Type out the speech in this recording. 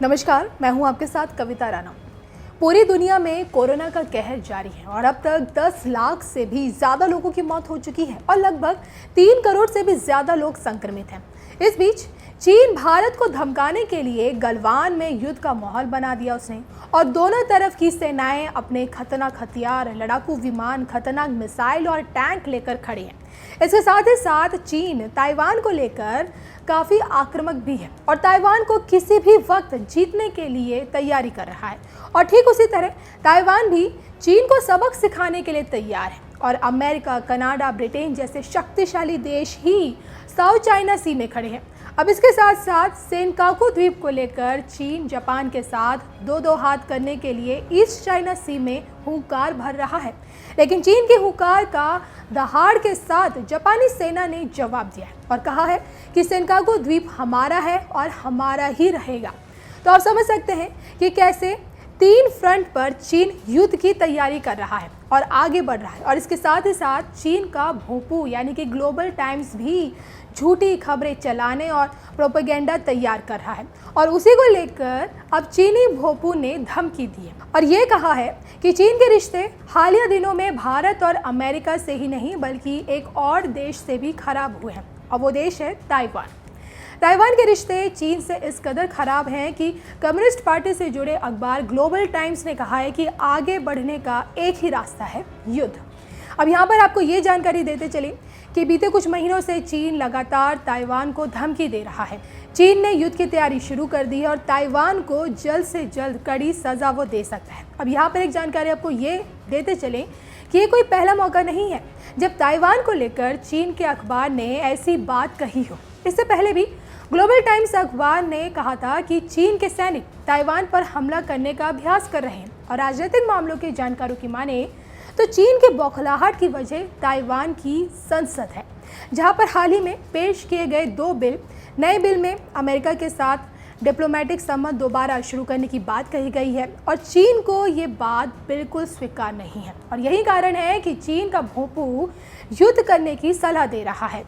नमस्कार, मैं हूं आपके साथ कविता राणा। पूरी दुनिया में कोरोना का कहर जारी है और अब तक 10 लाख से भी ज्यादा लोगों की मौत हो चुकी है और लगभग 3 करोड़ से भी ज्यादा लोग संक्रमित हैं। इस बीच चीन भारत को धमकाने के लिए गलवान में युद्ध का माहौल बना दिया उसने और दोनों तरफ की सेनाएं अपने खतरनाक हथियार, लड़ाकू विमान, खतरनाक मिसाइल और टैंक लेकर खड़ी हैं। इसके साथ ही साथ चीन ताइवान को लेकर काफ़ी आक्रामक भी है और ताइवान को किसी भी वक्त जीतने के लिए तैयारी कर रहा है और ठीक उसी तरह ताइवान भी चीन को सबक सिखाने के लिए तैयार है और अमेरिका, कनाडा, ब्रिटेन जैसे शक्तिशाली देश ही साउथ चाइना सी में खड़े हैं। अब इसके साथ साथ सेनकाकू द्वीप को लेकर चीन जापान के साथ दो हाथ करने के लिए ईस्ट चाइना सी में हुंकार भर रहा है, लेकिन चीन के हुंकार का दहाड़ के साथ जापानी सेना ने जवाब दिया है और कहा है कि सेनकाकू द्वीप हमारा है और हमारा ही रहेगा। तो आप समझ सकते हैं कि कैसे 3 फ्रंट पर चीन युद्ध की तैयारी कर रहा है और आगे बढ़ रहा है और इसके साथ ही साथ चीन का भोंपू यानी कि ग्लोबल टाइम्स भी झूठी खबरें चलाने और प्रोपेगेंडा तैयार कर रहा है और उसी को लेकर अब चीनी भोंपू ने धमकी दी है और ये कहा है कि चीन के रिश्ते हालिया दिनों में भारत और अमेरिका से ही नहीं बल्कि एक और देश से भी खराब हुए हैं और वो देश है ताइवान। ताइवान के रिश्ते चीन से इस कदर खराब हैं कि कम्युनिस्ट पार्टी से जुड़े अखबार ग्लोबल टाइम्स ने कहा है कि आगे बढ़ने का एक ही रास्ता है, युद्ध। अब यहाँ पर आपको ये जानकारी देते चले कि बीते कुछ महीनों से चीन लगातार ताइवान को धमकी दे रहा है। चीन ने युद्ध की तैयारी शुरू कर दी है और ताइवान को जल्द से जल्द कड़ी सजा वो दे सकता है। अब यहाँ पर एक जानकारी आपको ये देते चले कि ये कोई पहला मौका नहीं है जब ताइवान को लेकर चीन के अखबार ने ऐसी बात कही हो। इससे पहले भी ग्लोबल टाइम्स अखबार ने कहा था कि चीन के सैनिक ताइवान पर हमला करने का अभ्यास कर रहे हैं और राजनीतिक मामलों के जानकारों की माने तो चीन के बौखलाहट की वजह ताइवान की संसद है, जहां पर हाल ही में पेश किए गए 2 बिल। नए बिल में अमेरिका के साथ डिप्लोमेटिक संबंध दोबारा शुरू करने की बात कही गई है और चीन को ये बात बिल्कुल स्वीकार नहीं है और यही कारण है कि चीन का भोंपू युद्ध करने की सलाह दे रहा है।